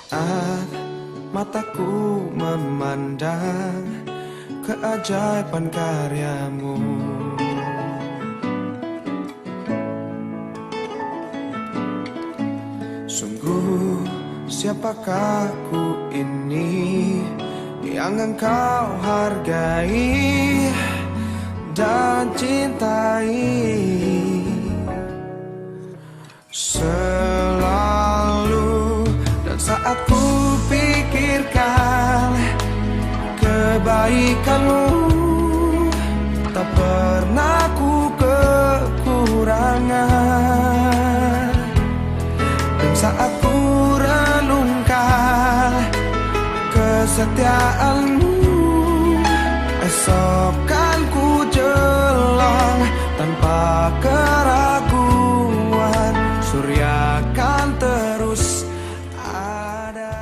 Saat mataku memandang keajaiban karyamu, sungguh siapakah ku ini yang engkau hargai dan cintai. Selalu dan saat ku pikirkan kebaikanmu, tak pernah ku kekurangan. Dan saat ku renungkan kesetiaanmu, esok kan ku jelang tanpa keraguan, surya kan terus ada.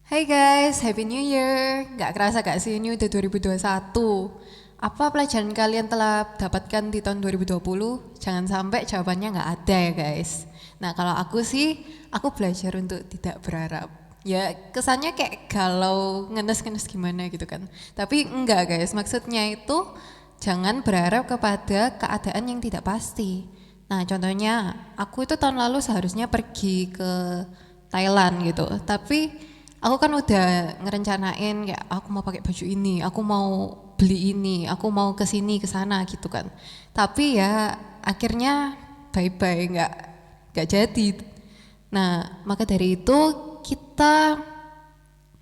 Hai guys, Happy New Year. Gak kerasa gak sih ini udah 2021. Apa pelajaran kalian telah dapatkan di tahun 2020? Jangan sampai jawabannya gak ada ya guys. Nah kalau aku sih, aku belajar untuk tidak berharap. Ya kesannya kayak galau, ngenes-ngenes gimana gitu kan. Tapi enggak guys, maksudnya itu jangan berharap kepada keadaan yang tidak pasti. Nah contohnya, aku itu tahun lalu seharusnya pergi ke Thailand gitu. Tapi aku kan udah ngerencanain kayak aku mau pakai baju ini, aku mau beli ini, aku mau ke sini ke sana gitu kan. Tapi ya akhirnya bye-bye, nggak jadi. Nah, maka dari itu kita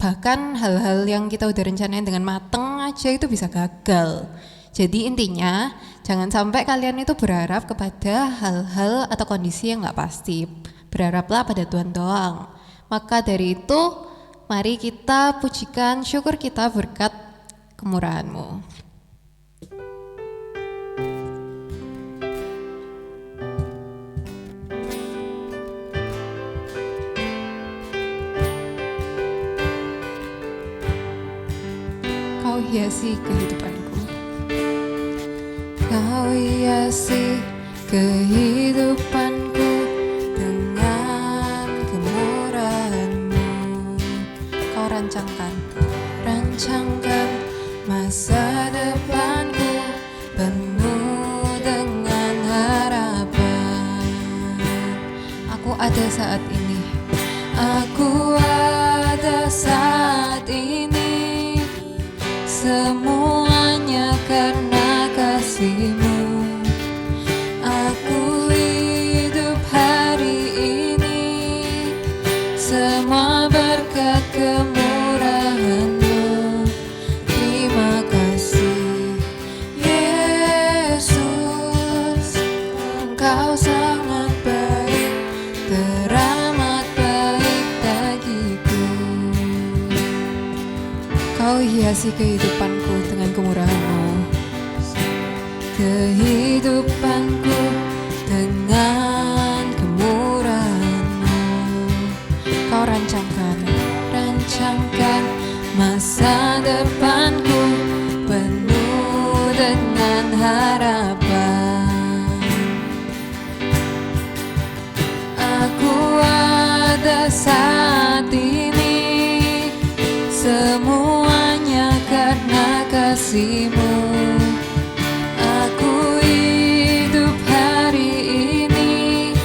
bahkan hal-hal yang kita udah rencanain dengan mateng aja itu bisa gagal. Jadi intinya jangan sampai kalian itu berharap kepada hal-hal atau kondisi yang nggak pasti. Berharaplah pada Tuhan doang. Maka dari itu mari kita pujikan syukur kita berkat kemurahan-Mu. Kau hiasi kehidupanku. Kau hiasi kehidupanku dengan kemurahan-Mu. Kau rancangkan masa depanku penuh dengan harapan. Aku ada saat ini, aku ada saat ini, semuanya karena kasih-Mu. Aku hidup hari ini, semua berkat kemurahan-Mu. Terima kasih Yesus, Engkau sangat baik, teramat baik bagiku. Kau hiasi kehidupanku dengan kemurahan-Mu, kehidupanku dengan kemurahan-Mu. Kau rancangkan masa depanku penuh dengan harapan. Aku ada saat ini, semuanya karena kasih-Mu. Aku hidup hari ini,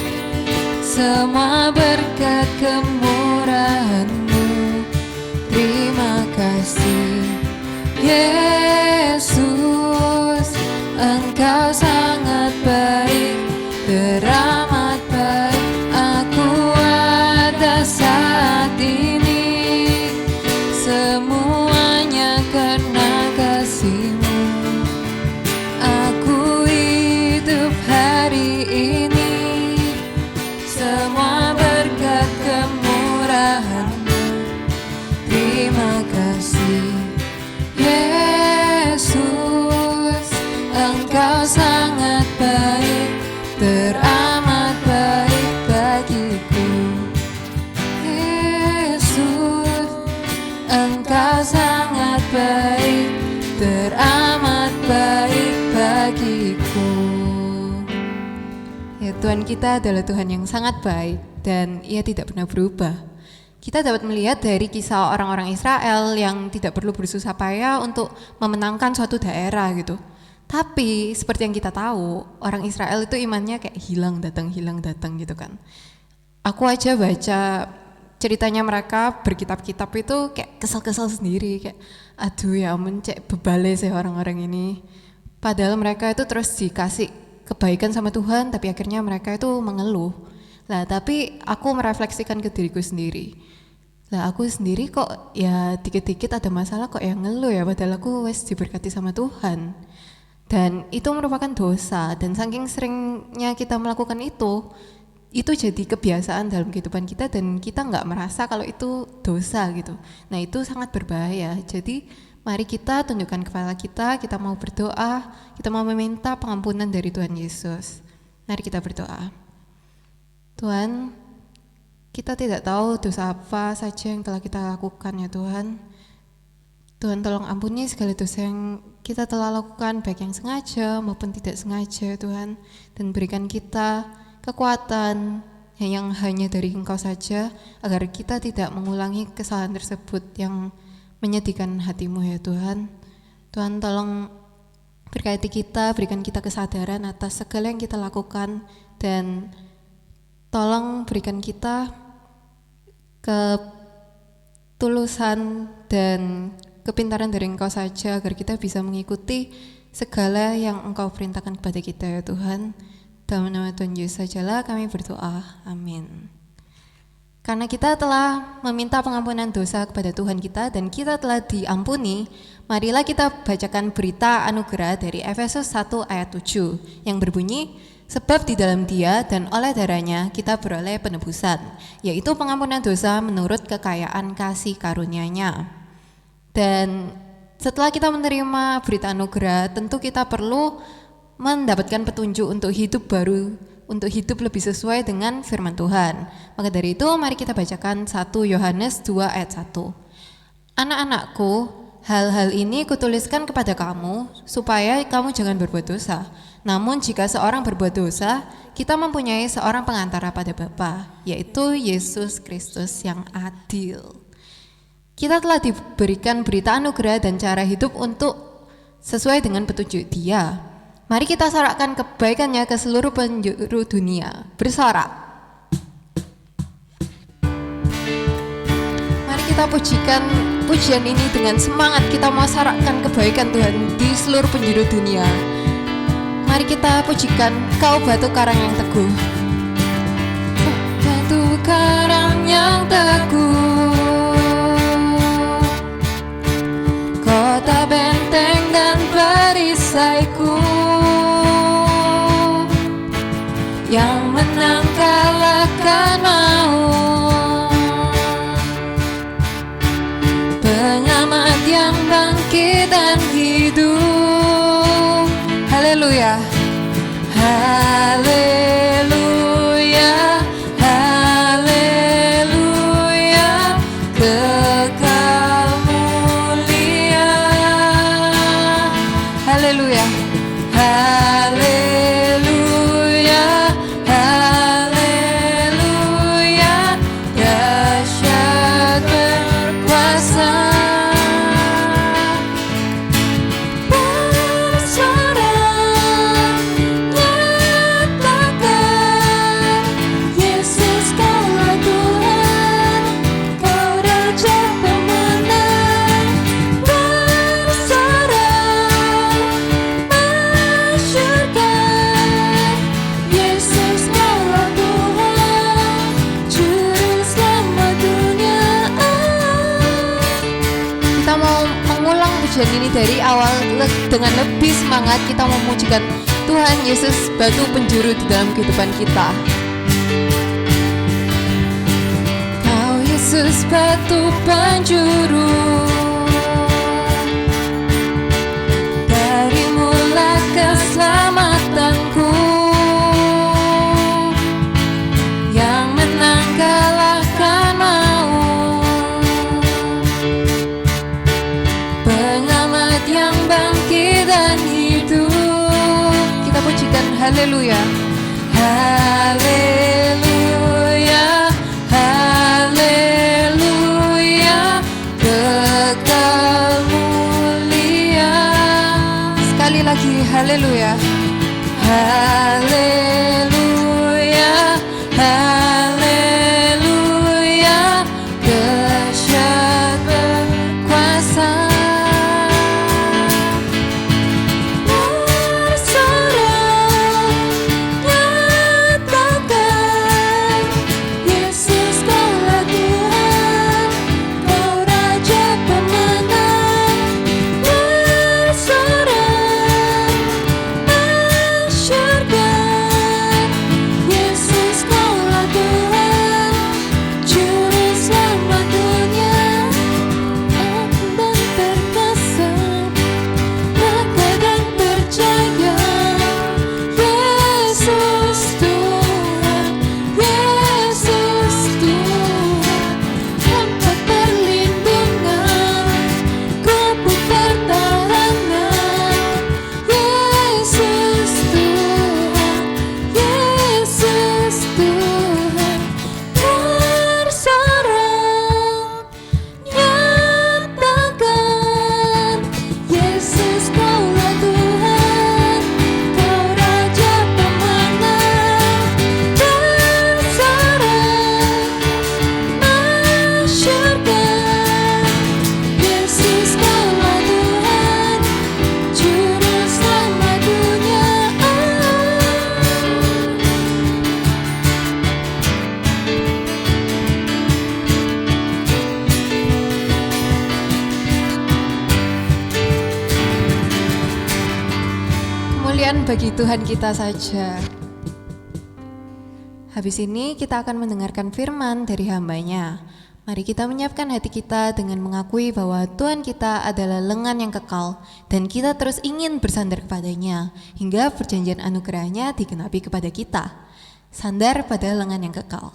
semua berkat kemurahan-Mu. Terima kasih Yesus, Engkau sangat baik, teramat baik. Aku ada saat ini, semuanya karena kasih-Mu. Aku hidup hari ini, semua berkat kemurahan-Mu. Terima kasih Yesus, Engkau sangat baik, teramat baik bagiku. Yesus, Engkau sangat baik, teramat baik bagiku. Ya, Tuhan kita adalah Tuhan yang sangat baik. dan ia tidak pernah berubah. Kita dapat melihat dari kisah orang-orang Israel yang tidak perlu bersusah payah untuk memenangkan suatu daerah gitu. Tapi seperti yang kita tahu, orang Israel itu imannya kayak hilang datang gitu kan. Aku aja baca ceritanya mereka berkitab-kitab itu kayak kesel-kesel sendiri, kayak aduh ya ampun cek bebale sih orang-orang ini. Padahal mereka itu terus dikasih kebaikan sama Tuhan, tapi akhirnya mereka itu mengeluh. Lah tapi aku merefleksikan ke diriku sendiri. Lah aku sendiri kok ya dikit-dikit ada masalah kok yang ngeluh ya, padahal aku wes diberkati sama Tuhan. Dan itu merupakan dosa, dan saking seringnya kita melakukan itu jadi kebiasaan dalam kehidupan kita dan kita nggak merasa kalau itu dosa gitu. Nah itu sangat berbahaya. Jadi mari kita tunjukkan kepada kita mau berdoa, kita mau meminta pengampunan dari Tuhan Yesus. Mari kita berdoa. Tuhan, kita tidak tahu dosa apa saja yang telah kita lakukan ya Tuhan. Tuhan tolong ampuni segala dosa yang kita telah lakukan, baik yang sengaja maupun tidak sengaja Tuhan. Dan berikan kita kekuatan yang hanya dari Engkau saja, agar kita tidak mengulangi kesalahan tersebut yang menyedihkan hatimu ya Tuhan. Tuhan tolong berkati kita, berikan kita kesadaran atas segala yang kita lakukan, dan tolong berikan kita ketulusan dan kepintaran dari Engkau saja, agar kita bisa mengikuti segala yang Engkau perintahkan kepada kita ya Tuhan. Dalam nama Tuhan Yesus sajalah kami berdoa, amin. Karena kita telah meminta pengampunan dosa kepada Tuhan kita dan kita telah diampuni, marilah kita bacakan berita anugerah dari Efesus 1 ayat 7 yang berbunyi, sebab di dalam Dia dan oleh darahnya kita beroleh penebusan, yaitu pengampunan dosa menurut kekayaan kasih karunia-Nya. Dan setelah kita menerima berita anugerah, tentu kita perlu mendapatkan petunjuk untuk hidup baru, untuk hidup lebih sesuai dengan firman Tuhan. Maka dari itu mari kita bacakan 1 Yohanes 2 ayat 1. Anak-anakku, hal-hal ini kutuliskan kepada kamu supaya kamu jangan berbuat dosa. Namun jika seorang berbuat dosa, kita mempunyai seorang pengantara pada Bapa, yaitu Yesus Kristus yang adil. Kita telah diberikan berita anugerah dan cara hidup untuk sesuai dengan petunjuk Dia. Mari kita sorakkan kebaikannya ke seluruh penjuru dunia. Bersorak. Mari kita pujikan pujian ini dengan semangat. Kita mau sorakkan kebaikan Tuhan di seluruh penjuru dunia. Mari kita pujikan Kau batu karang yang teguh. Batu karang yang teguh, kota benteng dan perisaiku, yang menang kalahkan maut, pengamat yang bangkit dan hidup. Haleluya, haleluya, haleluya, kekal mulia. Haleluya, haleluya, haleluya, dahsyat berkuasa. Pujian ini dari awal dengan lebih semangat kita memujikan Tuhan Yesus, batu penjuru di dalam kehidupan kita. Kau Yesus batu penjuru, darimulah keselamatanku, yang menang kalahkan maut, pengamat yang bangkit dan hidup. Kita pujikan haleluya, haleluya, kemuliaan bagi Tuhan kita saja. Habis ini kita akan mendengarkan firman dari hamba-Nya. Mari kita menyiapkan hati kita dengan mengakui bahwa Tuhan kita adalah lengan yang kekal dan kita terus ingin bersandar kepadanya hingga perjanjian anugerahnya digenapi kepada kita. Sandar pada lengan yang kekal.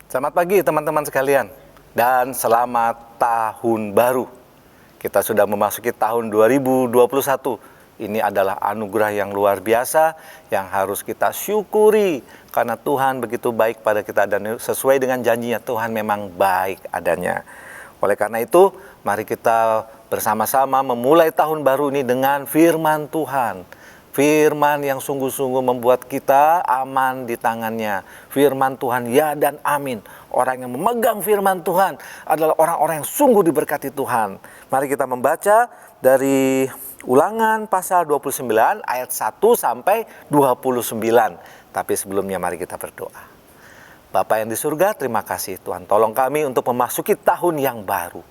Selamat pagi teman-teman sekalian dan selamat tahun baru. Kita sudah memasuki tahun 2021. Ini adalah anugerah yang luar biasa yang harus kita syukuri karena Tuhan begitu baik pada kita dan sesuai dengan janjinya Tuhan memang baik adanya. Oleh karena itu, mari kita bersama-sama memulai tahun baru ini dengan firman Tuhan. Firman yang sungguh-sungguh membuat kita aman di tangannya. Firman Tuhan ya dan amin. Orang yang memegang firman Tuhan adalah orang-orang yang sungguh diberkati Tuhan. Mari kita membaca dari Ulangan pasal 29 ayat 1 sampai 29. Tapi sebelumnya mari kita berdoa. Bapa yang di surga, terima kasih Tuhan. Tolong kami untuk memasuki tahun yang baru.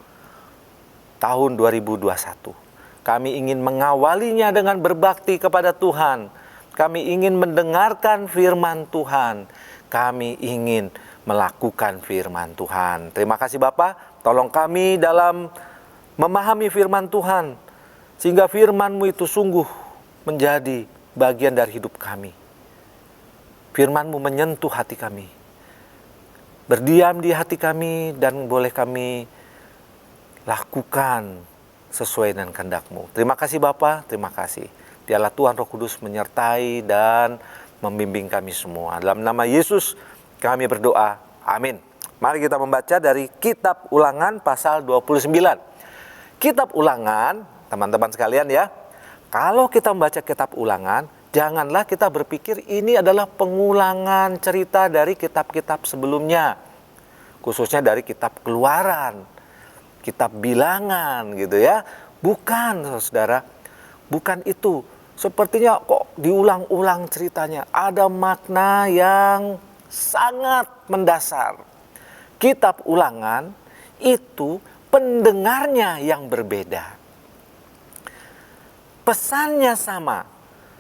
Tahun 2021. Kami ingin mengawalinya dengan berbakti kepada Tuhan. Kami ingin mendengarkan firman Tuhan. Kami ingin melakukan firman Tuhan. Terima kasih Bapak. Tolong kami dalam memahami firman Tuhan. Sehingga firman-Mu itu sungguh menjadi bagian dari hidup kami. Firman-Mu menyentuh hati kami. Berdiam di hati kami dan boleh kami lakukan sesuai dengan kehendak-Mu. Terima kasih Bapa, terima kasih. Biarlah Tuhan Roh Kudus menyertai dan membimbing kami semua. Dalam nama Yesus kami berdoa, amin. Mari kita membaca dari Kitab Ulangan pasal 29. Kitab Ulangan, teman-teman sekalian ya, kalau kita membaca Kitab Ulangan, janganlah kita berpikir ini adalah pengulangan cerita dari kitab-kitab sebelumnya. Khususnya dari Kitab Keluaran, Kitab Bilangan gitu ya. Bukan saudara, bukan itu. Sepertinya kok diulang-ulang ceritanya. Ada makna yang sangat mendasar. Kitab Ulangan itu pendengarnya yang berbeda. Pesannya sama.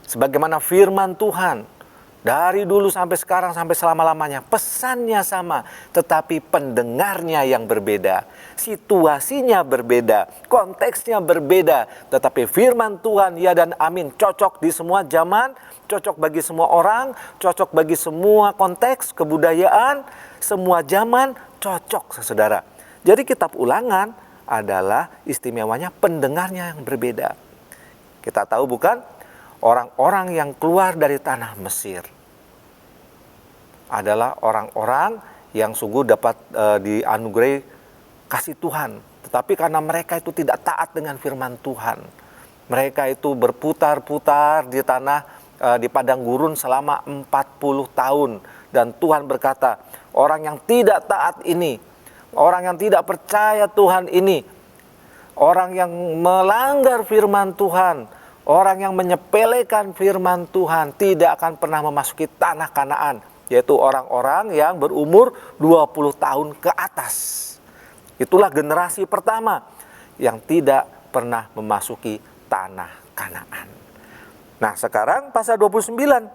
Sebagaimana firman Tuhan. Dari dulu sampai sekarang sampai selama-lamanya pesannya sama, tetapi pendengarnya yang berbeda, situasinya berbeda, konteksnya berbeda, tetapi firman Tuhan ya dan amin cocok di semua zaman, cocok bagi semua orang, cocok bagi semua konteks, kebudayaan, semua zaman, cocok saudara. Jadi Kitab Ulangan adalah istimewanya pendengarnya yang berbeda. Kita tahu bukan? Orang-orang yang keluar dari tanah Mesir adalah orang-orang yang sungguh dapat dianugerahi kasih Tuhan. Tapi karena mereka itu tidak taat dengan firman Tuhan, mereka itu berputar-putar di tanah di padang gurun selama 40 tahun. Dan Tuhan berkata, orang yang tidak taat ini, orang yang tidak percaya Tuhan ini, orang yang melanggar firman Tuhan, orang yang menyepelekan firman Tuhan tidak akan pernah memasuki tanah Kanaan, yaitu orang-orang yang berumur 20 tahun ke atas. Itulah generasi pertama yang tidak pernah memasuki tanah Kanaan. Nah, sekarang pasal 29.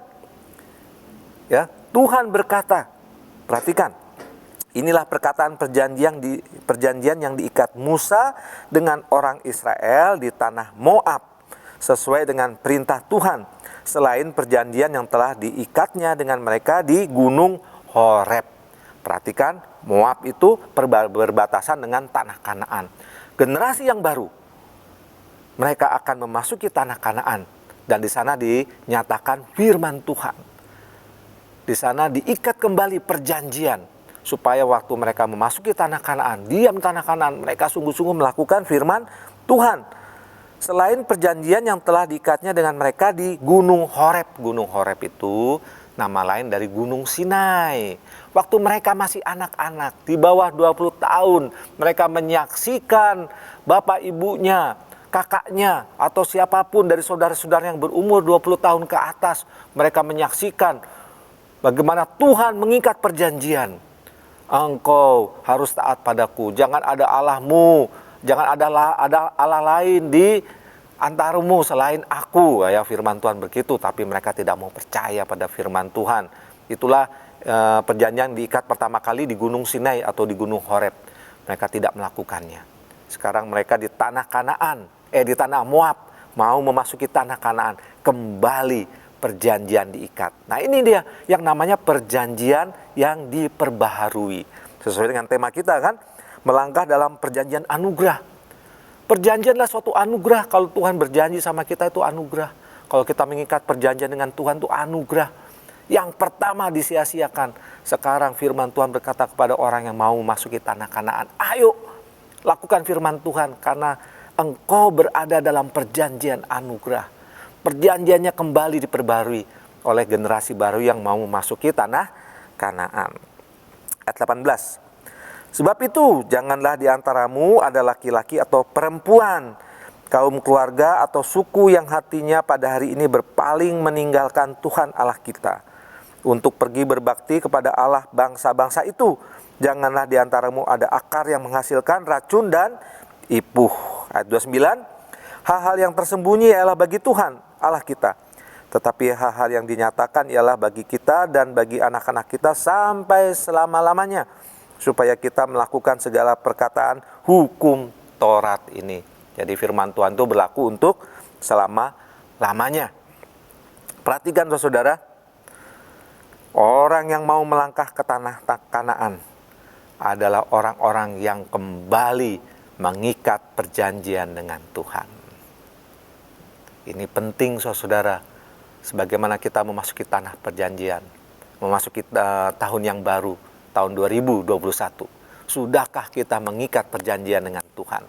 Ya, Tuhan berkata, perhatikan. Inilah perkataan perjanjian yang diikat Musa dengan orang Israel di tanah Moab sesuai dengan perintah Tuhan, selain perjanjian yang telah diikatnya dengan mereka di Gunung Horeb. Perhatikan, Moab itu berbatasan dengan tanah Kanaan. Generasi yang baru, mereka akan memasuki tanah Kanaan, dan di sana dinyatakan firman Tuhan. Di sana diikat kembali perjanjian, supaya waktu mereka memasuki tanah Kanaan, diam tanah Kanaan, mereka sungguh-sungguh melakukan firman Tuhan. Selain perjanjian yang telah diikatnya dengan mereka di Gunung Horeb. Gunung Horeb itu nama lain dari Gunung Sinai. Waktu mereka masih anak-anak, di bawah 20 tahun, mereka menyaksikan bapak ibunya, kakaknya, atau siapapun dari saudara-saudara yang berumur 20 tahun ke atas, mereka menyaksikan bagaimana Tuhan mengikat perjanjian. Engkau harus taat padaku, jangan ada Allahmu, jangan ada Allah lain di antaramu selain aku. Ya, firman Tuhan begitu, tapi mereka tidak mau percaya pada firman Tuhan. Itulah perjanjian diikat pertama kali di Gunung Sinai atau di Gunung Horeb. Mereka tidak melakukannya. Sekarang mereka di tanah Kanaan, di tanah Moab, mau memasuki tanah Kanaan, kembali perjanjian diikat. Nah, ini dia yang namanya perjanjian yang diperbaharui. Sesuai dengan tema kita kan, melangkah dalam perjanjian anugerah. Perjanjian adalah suatu anugerah. Kalau Tuhan berjanji sama kita itu anugerah. Kalau kita mengikat perjanjian dengan Tuhan itu anugerah. Yang pertama disia-siakan. Sekarang firman Tuhan berkata kepada orang yang mau memasuki tanah Kanaan, ayo lakukan firman Tuhan, karena engkau berada dalam perjanjian anugerah. Perjanjiannya kembali diperbarui oleh generasi baru yang mau memasuki tanah Kanaan. Ayat 18. Sebab itu janganlah di antaramu ada laki-laki atau perempuan, kaum keluarga atau suku yang hatinya pada hari ini berpaling meninggalkan Tuhan Allah kita, untuk pergi berbakti kepada Allah bangsa-bangsa itu. Janganlah di antaramu ada akar yang menghasilkan racun dan ipuh. Ayat 29. Hal-hal yang tersembunyi ialah bagi Tuhan Allah kita, tetapi hal-hal yang dinyatakan ialah bagi kita dan bagi anak-anak kita sampai selama-lamanya, supaya kita melakukan segala perkataan hukum Taurat ini. Jadi firman Tuhan itu berlaku untuk selama-lamanya. Perhatikan saudara, orang yang mau melangkah ke tanah Kanaan adalah orang-orang yang kembali mengikat perjanjian dengan Tuhan. Ini penting saudara, sebagaimana kita memasuki tanah perjanjian, memasuki tahun yang baru, tahun 2021. Sudahkah kita mengikat perjanjian dengan Tuhan?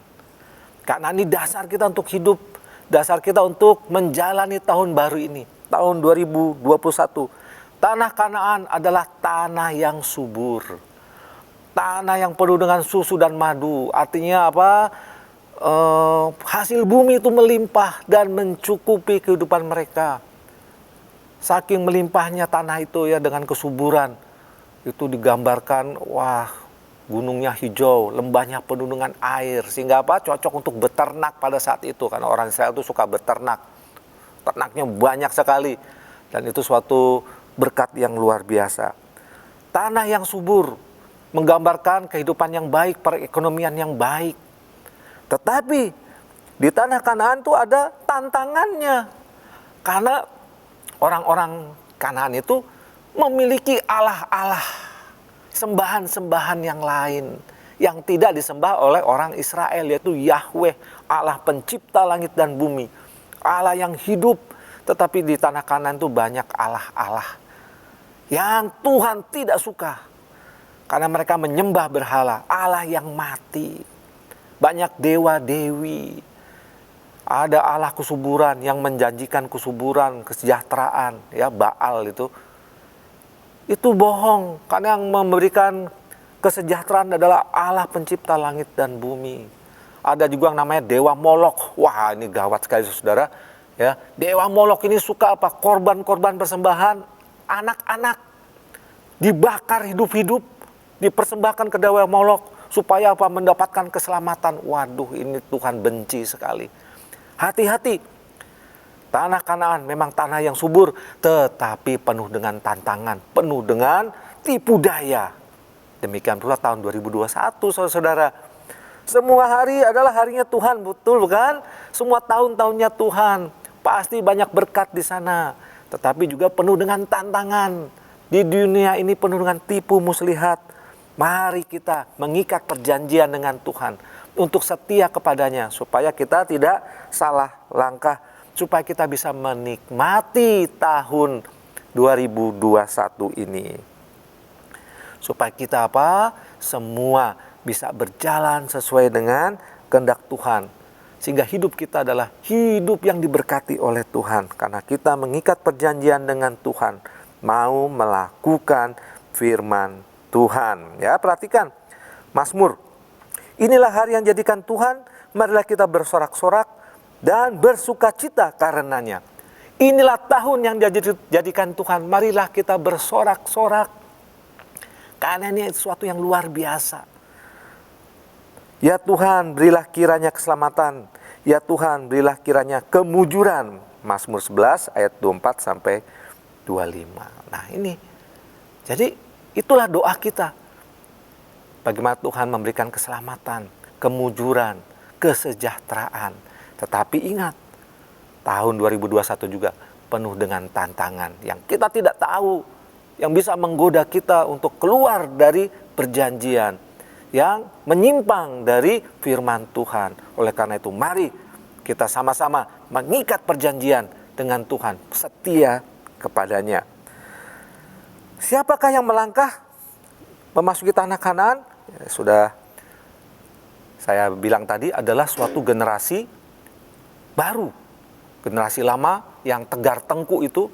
Karena ini dasar kita untuk hidup, dasar kita untuk menjalani tahun baru ini, tahun 2021. Tanah Kanaan adalah tanah yang subur, tanah yang penuh dengan susu dan madu. Artinya apa? Hasil bumi itu melimpah dan mencukupi kehidupan mereka. Saking melimpahnya tanah itu ya, dengan kesuburan. Itu digambarkan, wah, gunungnya hijau, lembahnya penuh dengan air, sehingga apa? Cocok untuk beternak pada saat itu, karena orang Israel itu suka beternak. Ternaknya banyak sekali, dan itu suatu berkat yang luar biasa. Tanah yang subur menggambarkan kehidupan yang baik, perekonomian yang baik. Tetapi di tanah Kanaan itu ada tantangannya, karena orang-orang Kanaan itu memiliki allah-allah, sembahan-sembahan yang lain yang tidak disembah oleh orang Israel, yaitu Yahweh, Allah pencipta langit dan bumi, Allah yang hidup. Tetapi di tanah Kanaan itu banyak allah-allah yang Tuhan tidak suka, karena mereka menyembah berhala, Allah yang mati. banyak dewa-dewi. Ada Allah kesuburan yang menjanjikan kesuburan, kesejahteraan, ya Baal itu bohong, karena yang memberikan kesejahteraan adalah Allah pencipta langit dan bumi. Ada juga yang namanya Dewa Molok. Wah, ini gawat sekali saudara. Ya, Dewa Molok ini suka apa? Korban-korban persembahan anak-anak dibakar hidup-hidup, dipersembahkan ke Dewa Molok supaya apa? Mendapatkan keselamatan. Waduh, ini Tuhan benci sekali. Hati-hati. Tanah Kanaan memang tanah yang subur, tetapi penuh dengan tantangan, penuh dengan tipu daya. Demikian pula tahun 2021, saudara-saudara. Semua hari adalah harinya Tuhan, betul bukan? Semua tahun-tahunnya Tuhan. Pasti banyak berkat di sana, tetapi juga penuh dengan tantangan. Di dunia ini penuh dengan tipu muslihat. Mari kita mengikat perjanjian dengan Tuhan untuk setia kepadanya, supaya kita tidak salah langkah, supaya kita bisa menikmati tahun 2021 ini. Supaya kita apa? Semua bisa berjalan sesuai dengan kehendak Tuhan. Sehingga hidup kita adalah hidup yang diberkati oleh Tuhan. Karena kita mengikat perjanjian dengan Tuhan. Mau melakukan firman Tuhan. Ya, perhatikan. Mazmur. Inilah hari yang jadikan Tuhan. Marilah kita bersorak-sorak dan bersukacita karenanya. Inilah tahun yang dijadikan Tuhan. Marilah kita bersorak-sorak. Karena ini sesuatu yang luar biasa. Ya Tuhan, berilah kiranya keselamatan. Ya Tuhan, berilah kiranya kemujuran. Mazmur 11 ayat 24 sampai 25. Nah ini. Jadi itulah doa kita. Bagaimana Tuhan memberikan keselamatan, kemujuran, kesejahteraan. Tetapi ingat, tahun 2021 juga penuh dengan tantangan yang kita tidak tahu, yang bisa menggoda kita untuk keluar dari perjanjian, yang menyimpang dari firman Tuhan. Oleh karena itu, mari kita sama-sama mengikat perjanjian dengan Tuhan, setia kepadanya. Siapakah yang melangkah memasuki tanah Kanaan? Ya, sudah saya bilang tadi, adalah suatu generasi baru. Generasi lama yang tegar tengkuk itu,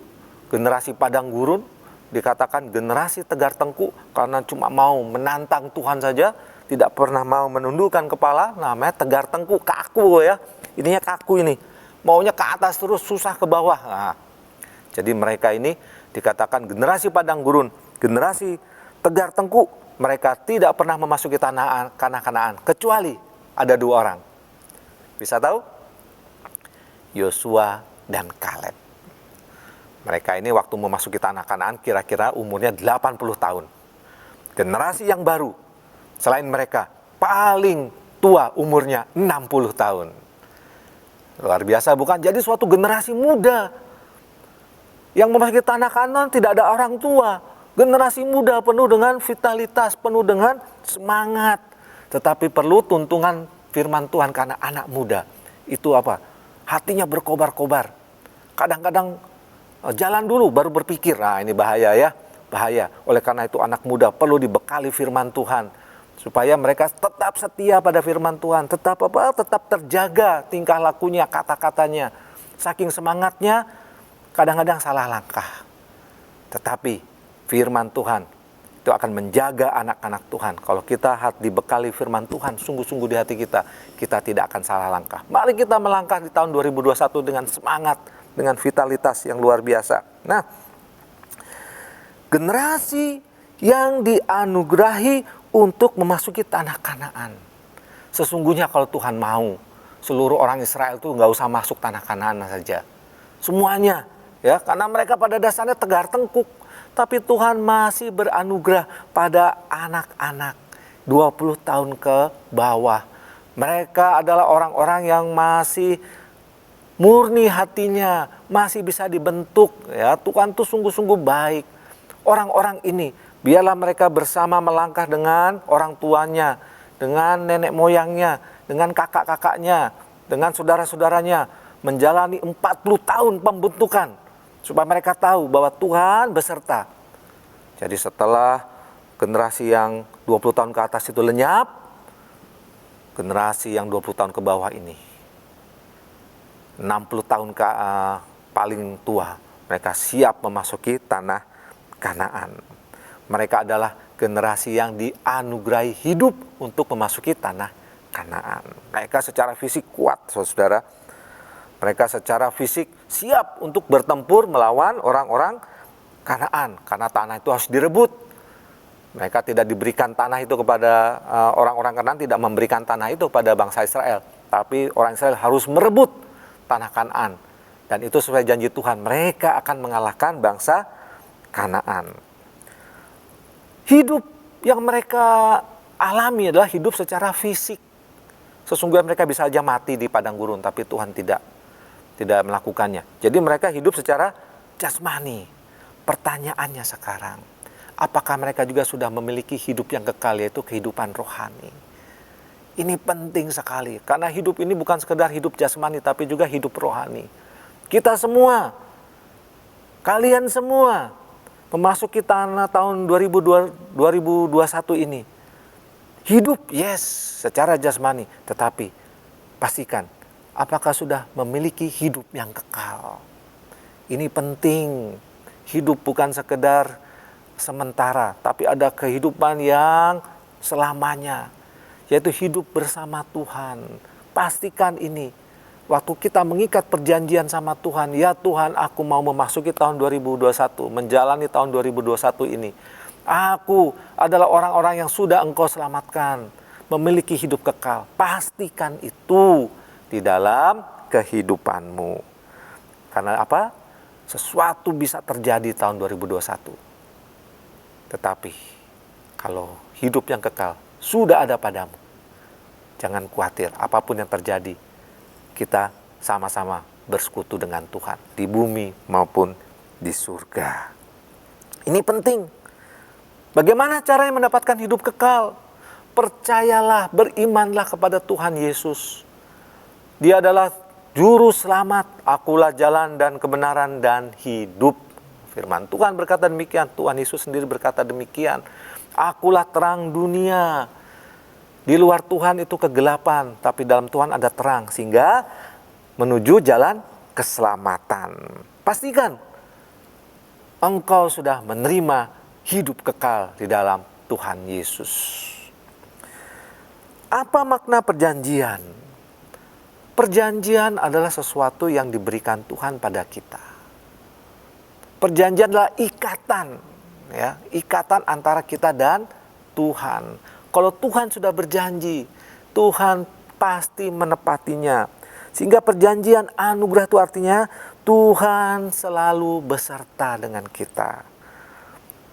generasi padang gurun, dikatakan generasi tegar tengkuk karena cuma mau menantang Tuhan saja, tidak pernah mau menundukkan kepala, namanya tegar tengkuk, kaku ya. Ininya kaku ini, maunya ke atas terus, susah ke bawah. Nah, jadi mereka ini dikatakan generasi padang gurun, generasi tegar tengkuk. Mereka tidak pernah memasuki tanah Kanaan kecuali ada dua orang. Bisa tahu? Yosua dan Kaleb. Mereka ini waktu memasuki tanah Kanaan kira-kira umurnya 80 tahun. Generasi yang baru, selain mereka, paling tua umurnya 60 tahun. Luar biasa bukan? Jadi suatu generasi muda yang memasuki tanah Kanaan, tidak ada orang tua. Generasi muda penuh dengan vitalitas, penuh dengan semangat. Tetapi perlu tuntunan firman Tuhan karena anak muda. Itu apa? Hatinya berkobar-kobar. Kadang-kadang jalan dulu baru berpikir. Nah ini bahaya ya, bahaya. Oleh karena itu anak muda perlu dibekali firman Tuhan. Supaya mereka tetap setia pada firman Tuhan. Tetap terjaga tingkah lakunya, kata-katanya. Saking semangatnya, kadang-kadang salah langkah. Tetapi firman Tuhan itu akan menjaga anak-anak Tuhan. Kalau kita dibekali firman Tuhan sungguh-sungguh di hati kita, kita tidak akan salah langkah. Mari kita melangkah di tahun 2021 dengan semangat, dengan vitalitas yang luar biasa. Nah, generasi yang dianugerahi untuk memasuki tanah Kanaan. Sesungguhnya kalau Tuhan mau, seluruh orang Israel itu nggak usah masuk tanah Kanaan saja. Semuanya, ya, karena mereka pada dasarnya tegar tengkuk. Tapi Tuhan masih beranugerah pada anak-anak 20 tahun ke bawah. Mereka adalah orang-orang yang masih murni hatinya, masih bisa dibentuk. Ya, Tuhan tuh sungguh-sungguh baik. Orang-orang ini, biarlah mereka bersama melangkah dengan orang tuanya, dengan nenek moyangnya, dengan kakak-kakaknya, dengan saudara-saudaranya, menjalani 40 tahun pembentukan. Supaya mereka tahu bahwa Tuhan beserta. Jadi setelah generasi yang 20 tahun ke atas itu lenyap, generasi yang 20 tahun ke bawah ini, 60 tahun paling tua, mereka siap memasuki tanah Kanaan. Mereka adalah generasi yang dianugerahi hidup untuk memasuki tanah Kanaan. Mereka secara fisik kuat, saudara. Mereka secara fisik siap untuk bertempur melawan orang-orang Kanaan, karena tanah itu harus direbut. Mereka tidak diberikan tanah itu kepada orang-orang Kanaan, tidak memberikan tanah itu pada bangsa Israel. Tapi orang Israel harus merebut tanah Kanaan. Dan itu sesuai janji Tuhan, mereka akan mengalahkan bangsa Kanaan. Hidup yang mereka alami adalah hidup secara fisik. Sesungguhnya mereka bisa saja mati di padang gurun, tapi Tuhan tidak melakukannya. Jadi mereka hidup secara jasmani. Pertanyaannya sekarang, apakah mereka juga sudah memiliki hidup yang kekal, yaitu kehidupan rohani? Ini penting sekali, karena hidup ini bukan sekedar hidup jasmani, tapi juga hidup rohani. Kita semua, kalian semua, memasuki tahun 2021 ini, hidup yes secara jasmani, tetapi pastikan apakah sudah memiliki hidup yang kekal. Ini penting. Hidup bukan sekedar sementara, tapi ada kehidupan yang selamanya, yaitu hidup bersama Tuhan. Pastikan ini, waktu kita mengikat perjanjian sama Tuhan, ya Tuhan, aku mau memasuki tahun 2021, menjalani tahun 2021 ini. Aku adalah orang-orang yang sudah Engkau selamatkan, memiliki hidup kekal. Pastikan itu di dalam kehidupanmu. Karena apa? Sesuatu bisa terjadi tahun 2021. Tetapi kalau hidup yang kekal sudah ada padamu, jangan khawatir apapun yang terjadi. Kita sama-sama bersekutu dengan Tuhan di bumi maupun di surga. Ini penting. Bagaimana caranya mendapatkan hidup kekal? Percayalah, berimanlah kepada Tuhan Yesus. Dia adalah Juru selamat, akulah jalan dan kebenaran dan hidup. Firman Tuhan berkata demikian, Tuhan Yesus sendiri berkata demikian. Akulah terang dunia. Di luar Tuhan itu kegelapan, tapi dalam Tuhan ada terang, sehingga menuju jalan keselamatan. Pastikan engkau sudah menerima hidup kekal di dalam Tuhan Yesus. Apa makna perjanjian? Perjanjian adalah sesuatu yang diberikan Tuhan pada kita. Perjanjian adalah ikatan, ya, ikatan antara kita dan Tuhan. Kalau Tuhan sudah berjanji, Tuhan pasti menepatinya. Sehingga perjanjian anugerah itu artinya Tuhan selalu beserta dengan kita.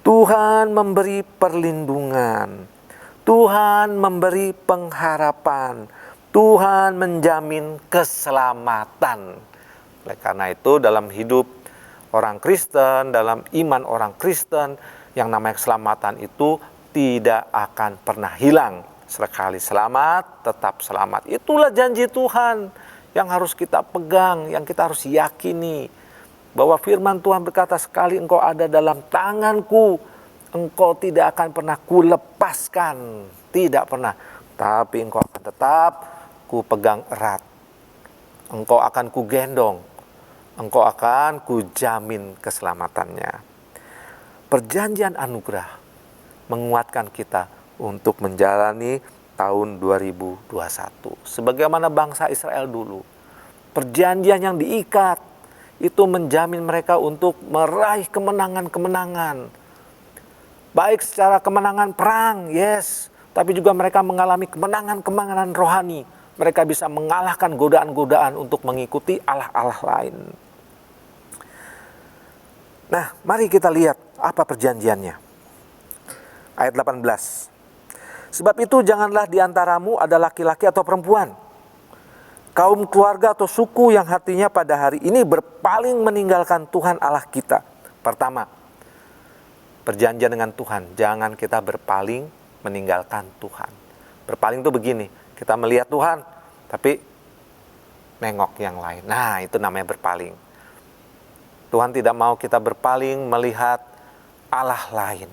Tuhan memberi perlindungan. Tuhan memberi pengharapan. Tuhan menjamin keselamatan. Oleh karena itu dalam hidup orang Kristen, dalam iman orang Kristen, yang namanya keselamatan itu tidak akan pernah hilang. Sekali selamat, tetap selamat. Itulah janji Tuhan yang harus kita pegang, yang kita harus yakini. Bahwa firman Tuhan berkata, sekali engkau ada dalam tanganku, engkau tidak akan pernah kulepaskan. Tidak pernah. Tapi engkau akan tetap ku pegang erat. Engkau akan ku gendong. Engkau akan ku jamin keselamatannya. Perjanjian anugerah menguatkan kita untuk menjalani tahun 2021. Sebagaimana bangsa Israel dulu. Perjanjian yang diikat itu menjamin mereka untuk meraih kemenangan-kemenangan. Baik secara kemenangan perang, yes. Tapi juga mereka mengalami kemenangan-kemenangan rohani. Mereka bisa mengalahkan godaan-godaan untuk mengikuti Allah-Allah lain. Nah, mari kita lihat apa perjanjiannya. Ayat 18. Sebab itu janganlah di antaramu ada laki-laki atau perempuan, kaum keluarga atau suku yang hatinya pada hari ini berpaling meninggalkan Tuhan Allah kita. Pertama, perjanjian dengan Tuhan. Jangan kita berpaling meninggalkan Tuhan. Berpaling itu begini. Kita melihat Tuhan, tapi nengok yang lain. Nah, itu namanya berpaling. Tuhan tidak mau kita berpaling melihat Allah lain.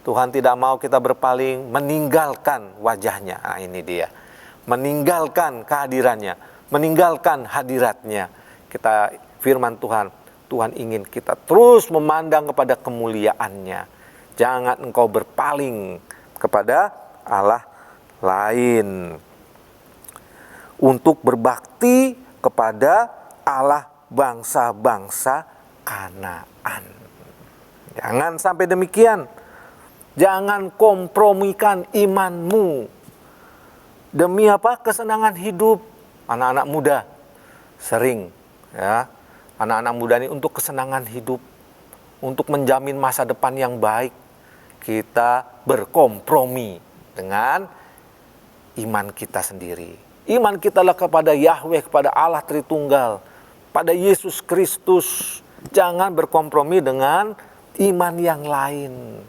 Tuhan tidak mau kita berpaling meninggalkan wajahnya. Nah, ini dia. meninggalkan kehadirannya, meninggalkan hadiratnya. Kita firman Tuhan, Tuhan ingin kita terus memandang kepada kemuliaannya. Jangan engkau berpaling kepada Allah lain. Untuk berbakti kepada Allah bangsa-bangsa Kanaan. Jangan sampai demikian. Jangan kompromikan imanmu. Demi apa? Kesenangan hidup. Anak-anak muda sering ya, anak-anak muda ini untuk kesenangan hidup, untuk menjamin masa depan yang baik, kita berkompromi dengan iman kita sendiri. Iman kita lah kepada Yahweh, kepada Allah Tritunggal, pada Yesus Kristus. Jangan berkompromi dengan iman yang lain.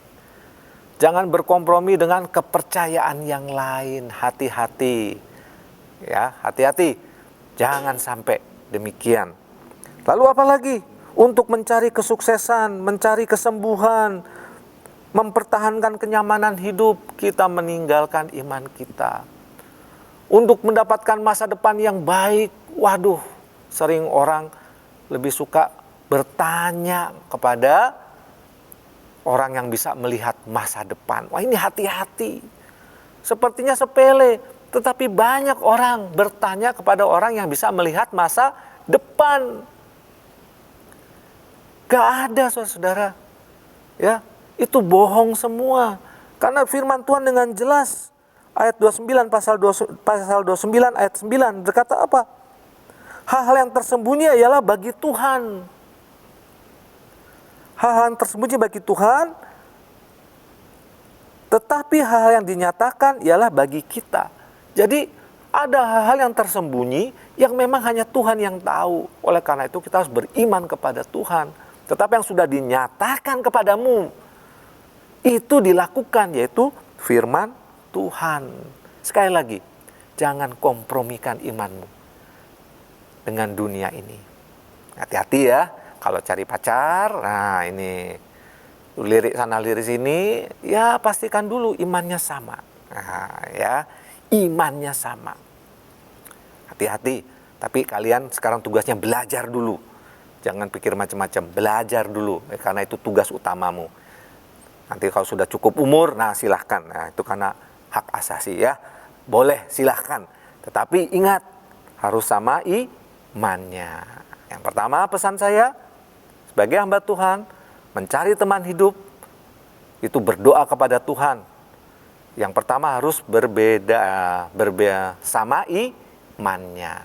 Jangan berkompromi dengan kepercayaan yang lain. Hati-hati. Ya, hati-hati. Jangan sampai demikian. Lalu apa lagi? Untuk mencari kesuksesan, mencari kesembuhan, mempertahankan kenyamanan hidup, kita meninggalkan iman kita. Untuk mendapatkan masa depan yang baik, waduh, sering orang lebih suka bertanya kepada orang yang bisa melihat masa depan. Wah, ini hati-hati. Sepertinya sepele, tetapi banyak orang bertanya kepada orang yang bisa melihat masa depan. Gak ada, saudara-saudara. Ya, itu bohong semua. Karena firman Tuhan dengan jelas, ayat 29, pasal 29 ayat 9 berkata apa? Hal-hal yang tersembunyi ialah bagi Tuhan. Hal-hal yang tersembunyi bagi Tuhan, tetapi hal-hal yang dinyatakan ialah bagi kita. Jadi ada hal-hal yang tersembunyi yang memang hanya Tuhan yang tahu. Oleh karena itu kita harus beriman kepada Tuhan. Tetapi yang sudah dinyatakan kepadamu, itu dilakukan, yaitu firman Tuhan. Sekali lagi, jangan kompromikan imanmu dengan dunia ini. Hati-hati ya, kalau cari pacar, nah ini lirik sana lirik sini, ya pastikan dulu imannya sama. Nah, ya, imannya sama. Hati-hati, tapi kalian sekarang tugasnya belajar dulu. Jangan pikir macam-macam, belajar dulu, karena itu tugas utamamu. Nanti kalau sudah cukup umur, nah silahkan. Nah, itu karena hak asasi ya. Boleh, silahkan. Tetapi ingat, harus sama imannya. Yang pertama pesan saya, sebagai hamba Tuhan, mencari teman hidup, itu berdoa kepada Tuhan. Yang pertama harus berbeda sama imannya.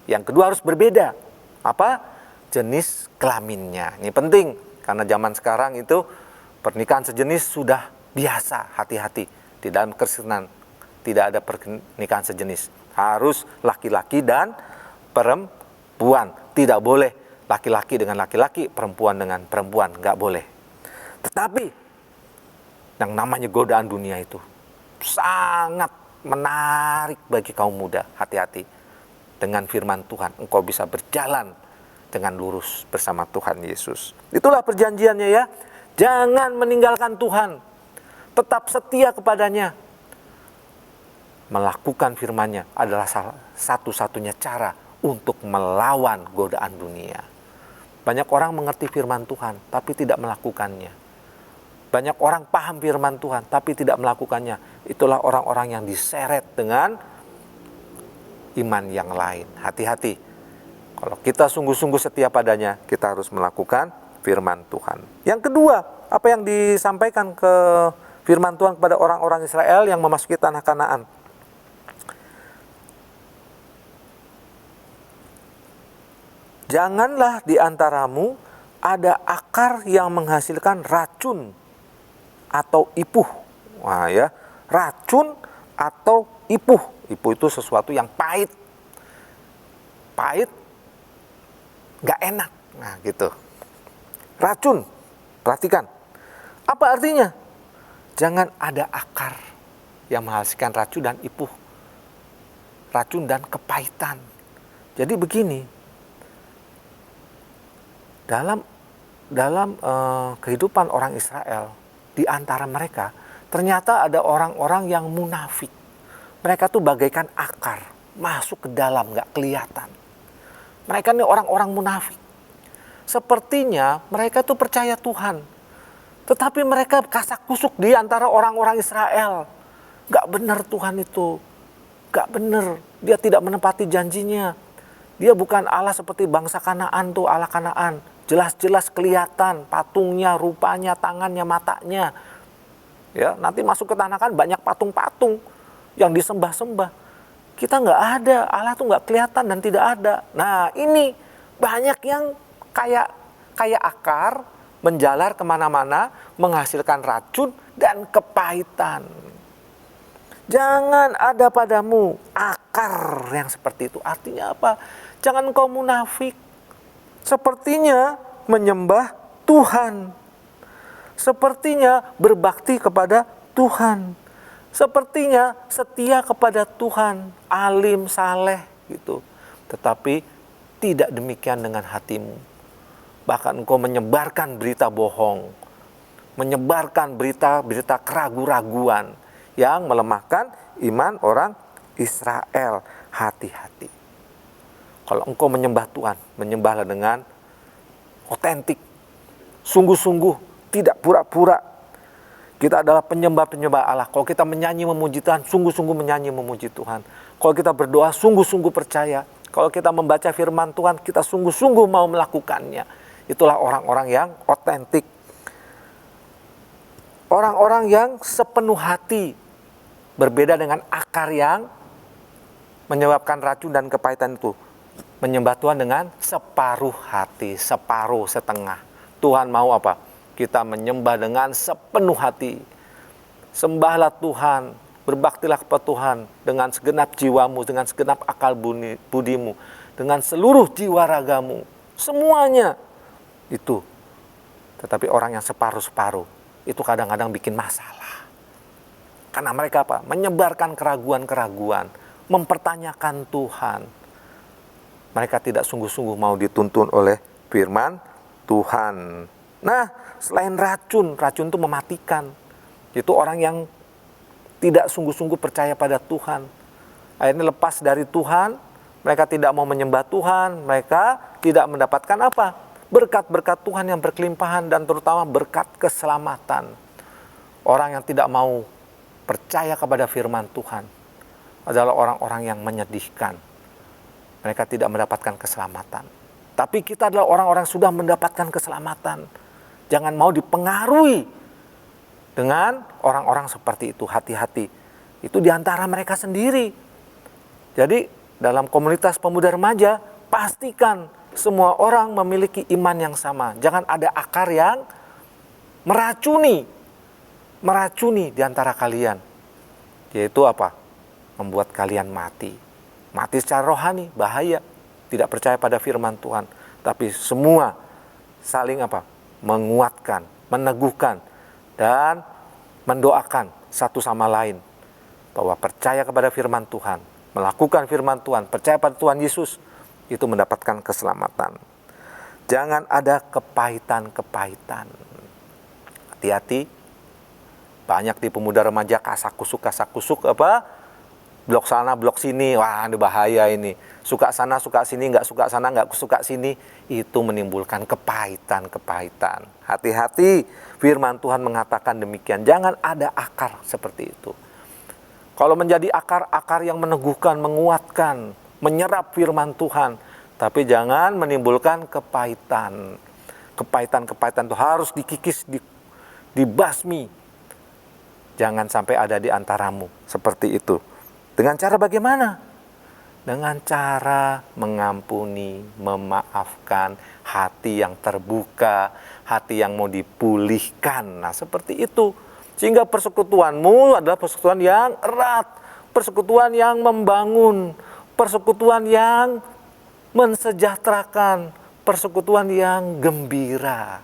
Yang kedua harus berbeda. Apa? Jenis kelaminnya. Ini penting, karena zaman sekarang itu pernikahan sejenis sudah biasa. Hati-hati, di dalam Kristenan tidak ada pernikahan sejenis. Harus laki-laki dan perempuan. Tidak boleh laki-laki dengan laki-laki, perempuan dengan perempuan. Nggak boleh. Tetapi yang namanya godaan dunia itu sangat menarik bagi kaum muda. Hati-hati. Dengan firman Tuhan, engkau bisa berjalan dengan lurus bersama Tuhan Yesus. Itulah perjanjiannya ya. Jangan meninggalkan Tuhan. Tetap setia kepadanya. Melakukan firman-Nya adalah satu-satunya cara untuk melawan godaan dunia. Banyak orang mengerti firman Tuhan, tapi tidak melakukannya. Banyak orang paham firman Tuhan, tapi tidak melakukannya. Itulah orang-orang yang diseret dengan iman yang lain. Hati-hati. Kalau kita sungguh-sungguh setia padanya, kita harus melakukan firman Tuhan. Yang kedua, apa yang disampaikan ke firman Tuhan kepada orang-orang Israel yang memasuki tanah Kanaan? Janganlah di antaramu ada akar yang menghasilkan racun atau ipuh. Wah ya, racun atau ipuh. Ipuh itu sesuatu yang pahit. Pahit, nggak enak. Nah gitu. Racun, perhatikan. Apa artinya? Jangan ada akar yang menghasilkan racun dan ipuh. Racun dan kepahitan. Jadi begini. Dalam kehidupan orang Israel, di antara mereka ternyata ada orang-orang yang munafik. Mereka tuh bagaikan akar, masuk ke dalam, nggak kelihatan. Mereka ini orang-orang munafik. Sepertinya mereka tuh percaya Tuhan. Tetapi mereka kasak kusuk di antara orang-orang Israel. Nggak benar Tuhan itu. Nggak benar. Dia tidak menepati janjinya. Dia bukan Allah seperti bangsa Kanaan tuh, Allah Kanaan. Jelas-jelas kelihatan patungnya, rupanya, tangannya, matanya. Ya, nanti masuk ke tanah kan banyak patung-patung yang disembah-sembah. Kita nggak ada, Allah tuh nggak kelihatan dan tidak ada. Nah ini banyak yang kayak akar, menjalar kemana-mana, menghasilkan racun dan kepahitan. Jangan ada padamu akar yang seperti itu. Artinya apa? Jangan kau munafik. Sepertinya menyembah Tuhan. Sepertinya berbakti kepada Tuhan. Sepertinya setia kepada Tuhan, alim, saleh gitu. Tetapi tidak demikian dengan hatimu. Bahkan engkau menyebarkan berita bohong, menyebarkan berita keraguan-raguan yang melemahkan iman orang Israel. Hati-hati. Kalau engkau menyembah Tuhan, menyembahlah dengan otentik, sungguh-sungguh, tidak pura-pura. Kita adalah penyembah-penyembah Allah. Kalau kita menyanyi memuji Tuhan, sungguh-sungguh menyanyi memuji Tuhan. Kalau kita berdoa, sungguh-sungguh percaya. Kalau kita membaca firman Tuhan, kita sungguh-sungguh mau melakukannya. Itulah orang-orang yang otentik. Orang-orang yang sepenuh hati. Berbeda dengan akar yang menyebabkan racun dan kepahitan itu. Menyembah Tuhan dengan separuh hati, separuh, setengah. Tuhan mau apa? Kita menyembah dengan sepenuh hati. Sembahlah Tuhan, berbaktilah kepada Tuhan dengan segenap jiwamu, dengan segenap akal budimu, dengan seluruh jiwa ragamu. Semuanya itu. Tetapi orang yang separuh-separuh, itu kadang-kadang bikin masalah. Karena mereka apa? Menyebarkan keraguan-keraguan, mempertanyakan Tuhan. Mereka tidak sungguh-sungguh mau dituntun oleh firman Tuhan. Nah, selain racun itu mematikan. Itu orang yang tidak sungguh-sungguh percaya pada Tuhan. Akhirnya lepas dari Tuhan, mereka tidak mau menyembah Tuhan, mereka tidak mendapatkan apa? Berkat-berkat Tuhan yang berkelimpahan dan terutama berkat keselamatan. Orang yang tidak mau percaya kepada firman Tuhan adalah orang-orang yang menyedihkan. Mereka tidak mendapatkan keselamatan. Tapi kita adalah orang-orang yang sudah mendapatkan keselamatan. Jangan mau dipengaruhi dengan orang-orang seperti itu. Hati-hati. Itu diantara mereka sendiri. Jadi dalam komunitas pemuda remaja, pastikan semua orang memiliki iman yang sama. Jangan ada akar yang meracuni di antara kalian. Yaitu apa? Membuat kalian mati. Mati secara rohani, bahaya. Tidak percaya pada firman Tuhan. Tapi semua saling apa? Menguatkan, meneguhkan, dan mendoakan satu sama lain. Bahwa percaya kepada firman Tuhan, melakukan firman Tuhan, percaya pada Tuhan Yesus, itu mendapatkan keselamatan. Jangan ada kepahitan-kepahitan. Hati-hati, banyak di pemuda remaja kasak kusuk apa? Blok sana, blok sini, wah ini bahaya ini. Suka sana, suka sini, nggak suka sana, nggak suka sini. Itu menimbulkan kepahitan. Hati-hati, firman Tuhan mengatakan demikian. Jangan ada akar seperti itu. Kalau menjadi akar-akar yang meneguhkan, menguatkan, menyerap firman Tuhan. Tapi jangan menimbulkan kepahitan. Kepahitan itu harus dikikis, dibasmi. Jangan sampai ada di antaramu seperti itu. Dengan cara bagaimana? Dengan cara mengampuni, memaafkan, hati yang terbuka, hati yang mau dipulihkan. Nah, seperti itu. Sehingga persekutuanmu adalah persekutuan yang erat, persekutuan yang membangun, persekutuan yang mensejahterakan, persekutuan yang gembira.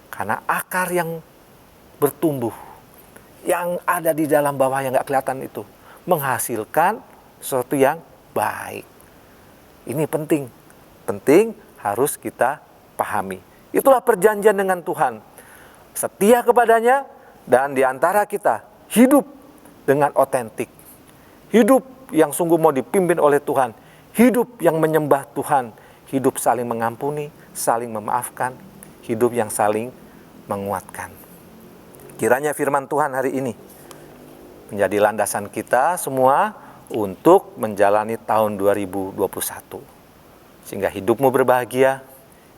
Karena akar yang bertumbuh, yang ada di dalam bawah yang gak kelihatan itu, menghasilkan sesuatu yang baik. Ini penting harus kita pahami. Itulah perjanjian dengan Tuhan. Setia kepadanya dan di antara kita hidup dengan otentik. hidup yang sungguh mau dipimpin oleh Tuhan, hidup yang menyembah Tuhan, hidup saling mengampuni, saling memaafkan, hidup yang saling menguatkan. Kiranya firman Tuhan hari ini menjadi landasan kita semua untuk menjalani tahun 2021. Sehingga hidupmu berbahagia,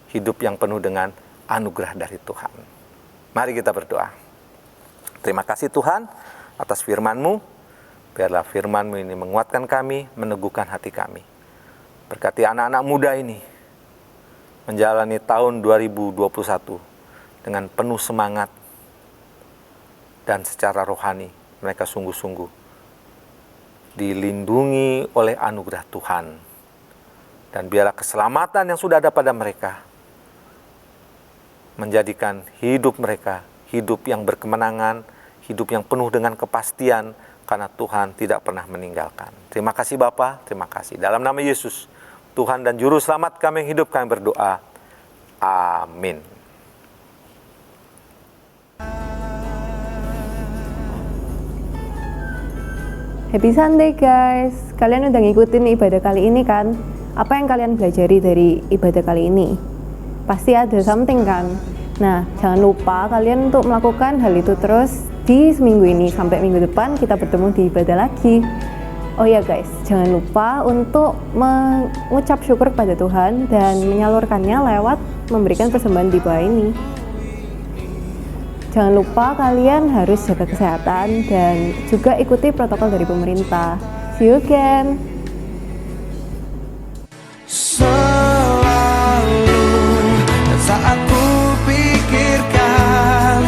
hidup yang penuh dengan anugerah dari Tuhan. Mari kita berdoa. Terima kasih Tuhan atas firman-Mu. Biarlah firman-Mu ini menguatkan kami, meneguhkan hati kami. Berkati anak-anak muda ini menjalani tahun 2021 dengan penuh semangat dan secara rohani mereka sungguh-sungguh dilindungi oleh anugerah Tuhan. Dan biarlah keselamatan yang sudah ada pada mereka menjadikan hidup mereka hidup yang berkemenangan, hidup yang penuh dengan kepastian, karena Tuhan tidak pernah meninggalkan. Terima kasih Bapa, terima kasih. Dalam nama Yesus, Tuhan dan Juru Selamat kami yang hidup, kami berdoa. Amin. Happy Sunday guys. Kalian udah ngikutin ibadah kali ini kan? Apa yang kalian pelajari dari ibadah kali ini? Pasti ada something kan? Nah, jangan lupa kalian untuk melakukan hal itu terus di seminggu ini. Sampai minggu depan kita bertemu di ibadah lagi. Oh ya guys, jangan lupa untuk mengucap syukur kepada Tuhan dan menyalurkannya lewat memberikan persembahan di bawah ini. Jangan lupa kalian harus jaga kesehatan dan juga ikuti protokol dari pemerintah. See you again. Selalu saat ku pikirkan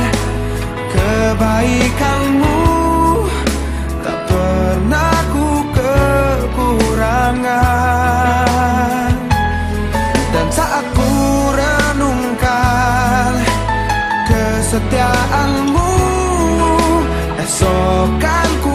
kebaikanmu, tak pernah ku kekurangan. Dan saat ku renungkan kesetiaanmu, esok kan ku